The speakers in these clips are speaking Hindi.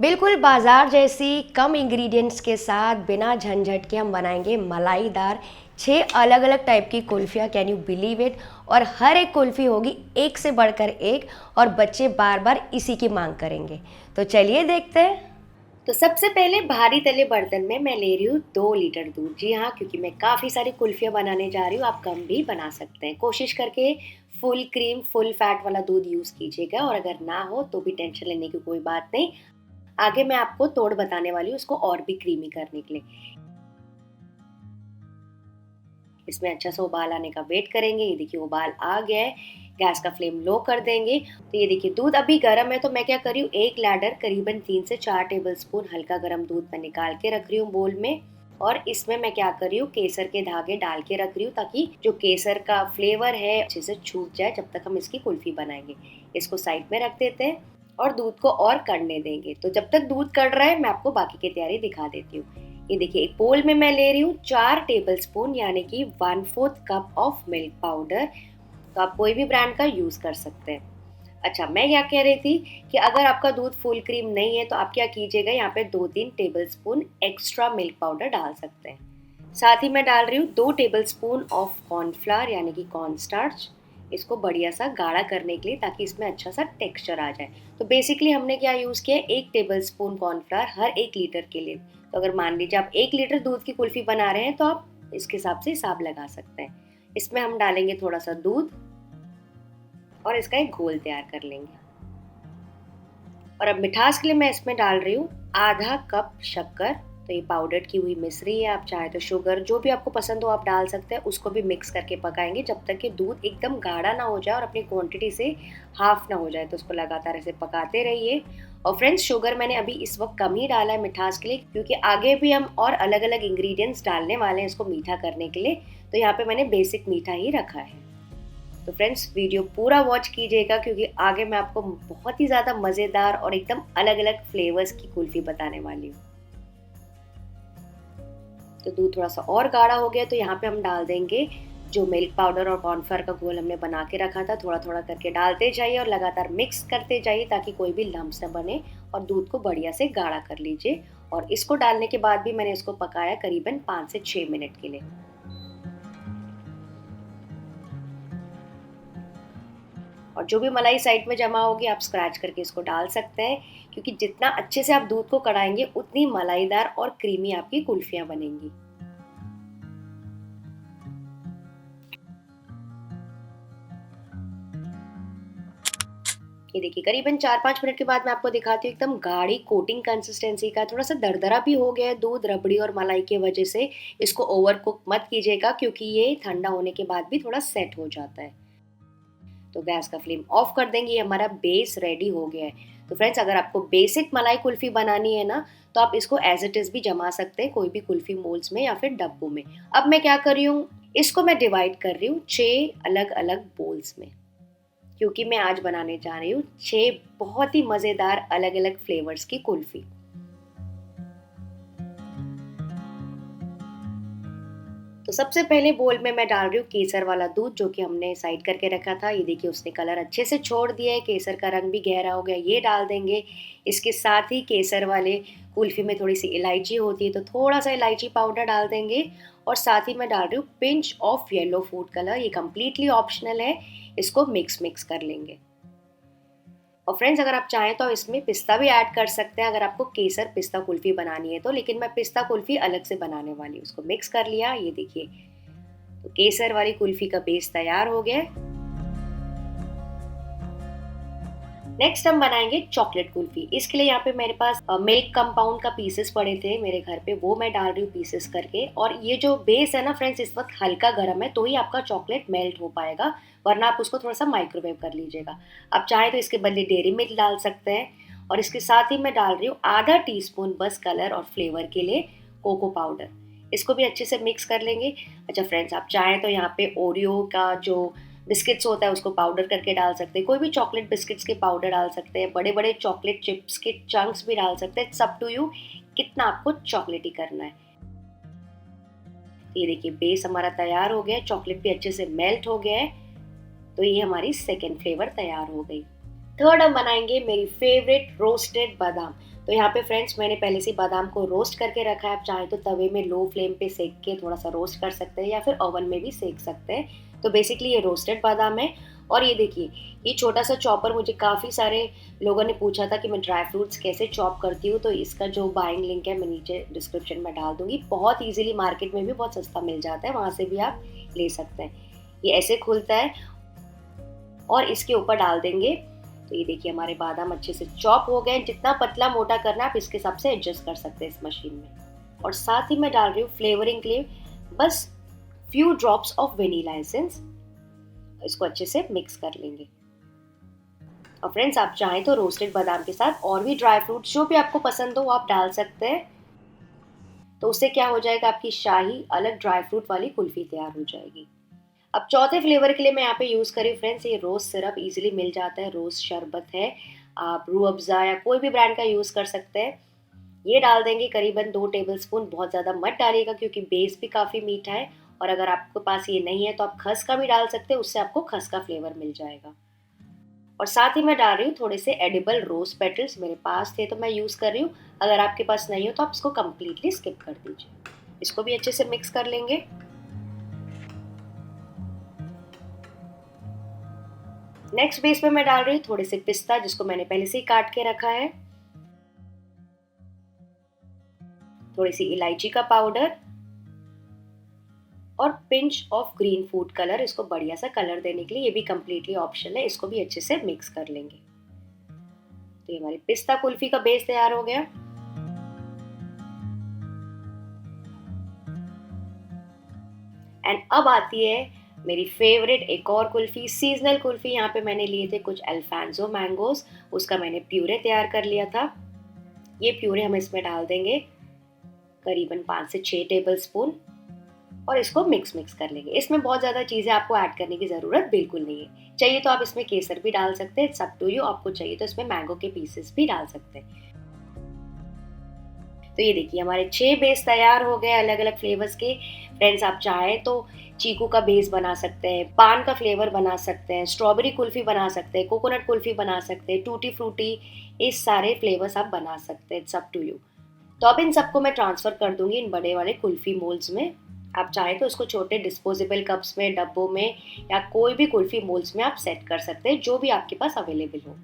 बिल्कुल बाजार जैसी कम इंग्रेडिएंट्स के साथ बिना झंझट के हम बनाएंगे मलाईदार 6 अलग अलग टाइप की कुल्फियाँ। Can you believe it. और हर एक कुल्फ़ी होगी एक से बढ़कर एक, और बच्चे बार बार इसी की मांग करेंगे। तो चलिए देखते हैं। तो सबसे पहले भारी तले बर्तन में मैं ले रही हूँ 2 लीटर दूध। जी हाँ, क्योंकि मैं काफ़ी सारी कुल्फियाँ बनाने जा रही हूँ, आप कम भी बना सकते हैं। कोशिश करके फुल क्रीम फुल फैट वाला दूध यूज़ कीजिएगा, और अगर ना हो तो भी टेंशन लेने की कोई बात नहीं। आगे मैं आपको तोड़ बताने वाली हूँ उसको और भी क्रीमी करने के लिए। इसमें अच्छा सा उबाल आने का वेट करेंगे। ये देखिए उबाल आ गया है, गैस का फ्लेम लो कर देंगे। तो ये देखिए दूध अभी गर्म है, तो मैं क्या कर रही हूँ, एक लैडर करीबन 3 से 4 टेबलस्पून हल्का गर्म दूध मैं निकाल के रख रही हूँ बोल में। और इसमें मैं क्या कर रही हूँ, केसर के धागे डाल के रख रही हूँ, ताकि जो केसर का फ्लेवर है अच्छे से छूट जाए जब तक हम इसकी कुल्फी बनाएंगे। इसको साइड में रख देते हैं और दूध को और कड़ने देंगे। तो जब तक दूध कड़ रहा है मैं आपको बाकी की तैयारी दिखा देती हूँ। ये देखिए एक बोल में मैं ले रही हूँ 4 टेबलस्पून यानी कि 1/4 कप ऑफ मिल्क पाउडर। तो आप कोई भी ब्रांड का यूज कर सकते हैं। अच्छा, मैं क्या कह रही थी कि अगर आपका दूध फुल क्रीम नहीं है तो आप क्या कीजिएगा, यहाँ पे 2-3 टेबलस्पून एक्स्ट्रा मिल्क पाउडर डाल सकते हैं। साथ ही मैं डाल रही हूँ 2 टेबलस्पून ऑफ कॉर्नफ्लावर यानी कि कॉर्न स्टार्च। इसको बढ़िया सा गाढ़ा करने के लिए, ताकि इसमें अच्छा सा टेक्सचर आ जाए। तो बेसिकली हमने क्या यूज़ किया है, 1 टेबलस्पून कॉर्नफ्लावर हर 1 लीटर के लिए। तो अगर मान लीजिए आप 1 लीटर दूध की कुल्फी बना रहे हैं तो आप इसके हिसाब से हिसाब लगा सकते हैं। इसमें हम डालेंगे थोड़ा सा दूध और इसका एक घोल तैयार कर लेंगे। और अब मिठास के लिए मैं इसमें डाल रही हूँ आधा कप शक्कर। तो ये पाउडर की हुई मिश्री है, आप चाहे तो शुगर जो भी आपको पसंद हो आप डाल सकते हैं। उसको भी मिक्स करके पकाएंगे जब तक कि दूध एकदम गाढ़ा ना हो जाए और अपनी क्वांटिटी से हाफ ना हो जाए। तो उसको लगातार ऐसे पकाते रहिए। और फ्रेंड्स, शुगर मैंने अभी इस वक्त कम ही डाला है मिठास के लिए, क्योंकि आगे भी हम और अलग अलग इंग्रेडिएंट्स डालने वाले हैं इसको मीठा करने के लिए। तो यहाँ पे मैंने बेसिक मीठा ही रखा है। तो फ्रेंड्स, वीडियो पूरा वॉच कीजिएगा, क्योंकि आगे मैं आपको बहुत ही ज़्यादा मज़ेदार और एकदम अलग अलग फ्लेवर्स की कुल्फ़ी बताने वाली हूँ। तो दूध थोड़ा सा और गाढ़ा हो गया, तो यहाँ पे हम डाल देंगे जो मिल्क पाउडर और कॉर्नफ्लोर का घोल हमने बना के रखा था। थोड़ा थोड़ा करके डालते जाइए और लगातार मिक्स करते जाइए, ताकि कोई भी लम्स न बने। और दूध को बढ़िया से गाढ़ा कर लीजिए। और इसको डालने के बाद भी मैंने इसको पकाया करीबन 5 से 6 मिनट के लिए। और जो भी मलाई साइड में जमा होगी आप स्क्रैच करके इसको डाल सकते हैं, क्योंकि जितना अच्छे से आप दूध को कढ़ाएंगे उतनी मलाईदार और क्रीमी आपकी कुल्फियां बनेंगी। ये देखिए करीबन 4-5 मिनट के बाद मैं आपको दिखाती हूँ, एकदम गाढ़ी कोटिंग कंसिस्टेंसी का। थोड़ा सा दरदरा भी हो गया है दूध रबड़ी और मलाई की वजह से। इसको ओवर कुक मत कीजिएगा, क्योंकि ये ठंडा होने के बाद भी थोड़ा सेट हो जाता है। तो गैस का फ्लेम ऑफ कर देंगे। ये हमारा बेस रेडी हो गया है। तो फ्रेंड्स, अगर आपको बेसिक मलाई कुल्फी बनानी है ना, तो आप इसको एज इट इज भी जमा सकते हैं कोई भी कुल्फी मोल्ड्स में या फिर डब्बों में। अब मैं क्या कर रही हूँ, इसको मैं डिवाइड कर रही हूँ 6 अलग अलग बोल्स में, क्योंकि मैं आज बनाने जा रही हूँ 6 बहुत ही मज़ेदार अलग अलग फ्लेवर्स की कुल्फी। तो सबसे पहले बोल में मैं डाल रही हूँ केसर वाला दूध, जो कि हमने साइड करके रखा था। ये देखिए उसने कलर अच्छे से छोड़ दिया है, केसर का रंग भी गहरा हो गया। ये डाल देंगे। इसके साथ ही केसर वाले कुल्फी में थोड़ी सी इलायची होती है, तो थोड़ा सा इलायची पाउडर डाल देंगे। और साथ ही मैं डाल रही हूँ pinch of yellow food colour. ये कम्प्लीटली ऑप्शनल है, इसको मिक्स कर लेंगे। और फ्रेंड्स, अगर आप चाहें तो इसमें पिस्ता भी ऐड कर सकते हैं, अगर आपको केसर पिस्ता कुल्फी बनानी है तो। लेकिन मैं पिस्ता कुल्फी अलग से बनाने वाली हूँ। उसको मिक्स कर लिया। ये देखिए तो केसर वाली कुल्फी का बेस तैयार हो गया है। नेक्स्ट हम बनाएंगे चॉकलेट कुल्फी। इसके लिए यहाँ पे मेरे पास मिल्क कंपाउंड का पीसेस पड़े थे मेरे घर पे, वो मैं डाल रही हूँ पीसेस करके। और ये जो बेस है ना फ्रेंड्स, इस वक्त हल्का गर्म है, तो ही आपका चॉकलेट मेल्ट हो पाएगा, वरना आप उसको थोड़ा सा माइक्रोवेव कर लीजिएगा। आप चाहे तो इसके बदले डेयरी मिल्क डाल सकते हैं। और इसके साथ ही मैं डाल रही हूँ आधा टीस्पून बस कलर और फ्लेवर के लिए कोको पाउडर। इसको भी अच्छे से मिक्स कर लेंगे। अच्छा फ्रेंड्स, आप चाहें तो यहाँ पे ओरियो का जो बिस्किट्स होता है उसको पाउडर करके डाल सकते हैं। कोई भी चॉकलेट बिस्किट्स के पाउडर डाल सकते हैं। बड़े बड़े चॉकलेट चिप्स के चंक्स भी डाल सकते हैं। इट्स अप टू यू कितना आपको चॉकलेटी करना है। ये देखिए बेस हमारा तैयार हो गया है, चॉकलेट भी अच्छे से मेल्ट हो गया है। तो ये हमारी सेकेंड फ्लेवर तैयार हो गई। थर्ड हम बनाएंगे मेरी फेवरेट रोस्टेड बादाम। तो यहाँ पे फ्रेंड्स मैंने पहले से बादाम को रोस्ट करके रखा है। आप चाहे तो तवे में लो फ्लेम पे सेक के थोड़ा सा रोस्ट कर सकते हैं या फिर ओवन में भी सेक सकते हैं। तो बेसिकली ये रोस्टेड बादाम है। और ये देखिए, ये छोटा सा चॉपर, मुझे काफ़ी सारे लोगों ने पूछा था कि मैं ड्राई फ्रूट्स कैसे चॉप करती हूँ, तो इसका जो बाइंग लिंक है मैं नीचे डिस्क्रिप्शन में डाल दूंगी। बहुत ईजिली मार्केट में भी बहुत सस्ता मिल जाता है, वहाँ से भी आप ले सकते हैं। ये ऐसे खुलता है और इसके ऊपर डाल देंगे। तो ये देखिए हमारे बादाम अच्छे से चॉप हो गए। जितना पतला मोटा करना है आप इसके हिसाब से एडजस्ट कर सकते हैं इस मशीन में। और साथ ही मैं डाल रही हूँ फ्लेवरिंग के लिए बस few drops of vanilla essence. इसको अच्छे से मिक्स कर लेंगे। और फ्रेंड्स आप चाहें तो रोस्टेड बादाम के साथ और भी ड्राई फ्रूट्स जो भी आपको पसंद हो वो आप डाल सकते हैं। तो उससे क्या हो जाएगा, आपकी शाही अलग ड्राई फ्रूट वाली कुल्फी तैयार हो जाएगी। अब चौथे फ्लेवर के लिए मैं यहाँ पे यूज़ करी फ्रेंड्स, ये रोज़ सिरप इजीली मिल जाता है, रोज़ शरबत है। आप रूह अफ़ज़ा या कोई भी ब्रांड का यूज़ कर सकते हैं। ये डाल देंगे करीबन 2 टेबलस्पून। बहुत ज़्यादा मत डालिएगा क्योंकि बेस भी काफ़ी मीठा है। और अगर आपके पास ये नहीं है तो आप खस का भी डाल सकते हैं, उससे आपको खस का फ्लेवर मिल जाएगा। और साथ ही मैं डाल रही हूँ थोड़े से एडिबल रोज़ पेटल्स, मेरे पास थे तो मैं यूज़ कर रही हूँ। अगर आपके पास नहीं हो तो आप इसको कम्प्लीटली स्किप कर दीजिए। इसको भी अच्छे से मिक्स कर लेंगे। नेक्स्ट बेस पे मैं डाल रही हूँ थोड़े से पिस्ता, जिसको मैंने पहले से ही काट के रखा है। थोड़ी सी इलायची का पाउडर और pinch of green food colour, इसको बढ़िया सा कलर देने के लिए। ये भी कम्प्लीटली ऑप्शनल है। इसको भी अच्छे से मिक्स कर लेंगे। तो ये हमारी पिस्ता कुल्फी का बेस तैयार हो गया। एंड अब आती है मेरी फेवरेट एक और कुल्फी, सीजनल कुल्फी। यहाँ पे मैंने लिए थे कुछ अल्फांसो मैंगोज, उसका मैंने प्यूरे तैयार कर लिया था। ये प्यूरे हम इसमें डाल देंगे करीबन 5 से 6 टेबलस्पून और इसको मिक्स कर लेंगे। इसमें बहुत ज़्यादा चीज़ें आपको ऐड करने की ज़रूरत बिल्कुल नहीं है। चाहिए तो आप इसमें केसर भी डाल सकते हैं, इट्स अप टू यू। आपको चाहिए तो इसमें मैंगो के पीसेस भी डाल सकते हैं। तो ये देखिए हमारे 6 बेस तैयार हो गए अलग अलग फ्लेवर्स के। फ्रेंड्स आप चाहें तो चीकू का बेस बना सकते हैं, पान का फ्लेवर बना सकते हैं, स्ट्रॉबेरी कुल्फी बना सकते हैं, कोकोनट कुल्फी बना सकते हैं, टूटी फ्रूटी, इस सारे फ्लेवर्स आप बना सकते हैं, इट्स अप टू यू। तो अब इन सबको मैं ट्रांसफ़र कर दूंगी इन बड़े वाले कुल्फी मोल्ड्स में। आप चाहें तो उसको छोटे डिस्पोजेबल कप्स में, डब्बों में या कोई भी कुल्फी मोल्ड्स में आप सेट कर सकते हैं, जो भी आपके पास अवेलेबल हो।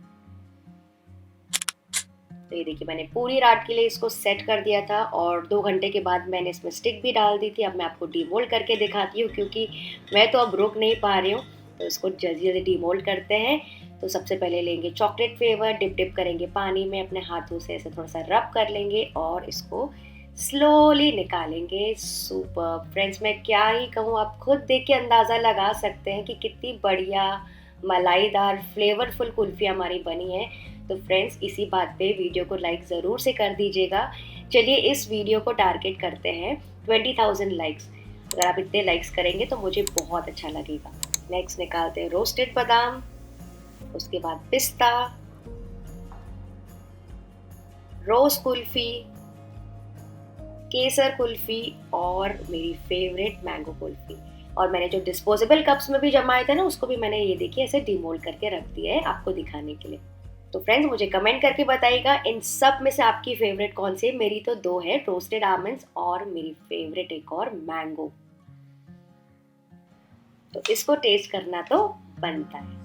तो ये देखिए मैंने पूरी रात के लिए इसको सेट कर दिया था और 2 घंटे के बाद मैंने इसमें स्टिक भी डाल दी थी। अब मैं आपको डीमोल्ड करके दिखाती हूँ क्योंकि मैं तो अब रुक नहीं पा रही हूँ। तो इसको जल्दी जल्दी डीमोल्ड करते हैं। तो सबसे पहले लेंगे चॉकलेट फ्लेवर, डिप करेंगे पानी में, अपने हाथों से ऐसे थोड़ा सा रब कर लेंगे और इसको स्लोली निकालेंगे। सुपर फ्रेंड्स, मैं क्या ही कहूँ, आप खुद देख के अंदाज़ा लगा सकते हैं कि कितनी बढ़िया मलाईदार फ्लेवरफुल कुल्फ़ी हमारी बनी है। तो फ्रेंड्स इसी बात पे वीडियो को लाइक ज़रूर से कर दीजिएगा। चलिए इस वीडियो को टारगेट करते हैं 20,000 लाइक्स। अगर आप इतने लाइक्स करेंगे तो मुझे बहुत अच्छा लगेगा। नेक्स्ट निकालते हैं रोस्टेड बादाम, उसके बाद पिस्ता, रोज़ कुल्फ़ी, केसर कुल्फ़ी और मेरी फेवरेट मैंगो कुल्फ़ी। और मैंने जो डिस्पोजेबल कप्स में भी जमाए थे ना, उसको भी मैंने ये देखिए ऐसे डिमोल्ड करके रख दिया है आपको दिखाने के लिए। तो फ्रेंड्स मुझे कमेंट करके बताइएगा इन सब में से आपकी फेवरेट कौन सी है। मेरी तो 2 है, रोस्टेड आलमंड्स और मेरी फेवरेट एक और मैंगो। तो इसको टेस्ट करना तो बनता है।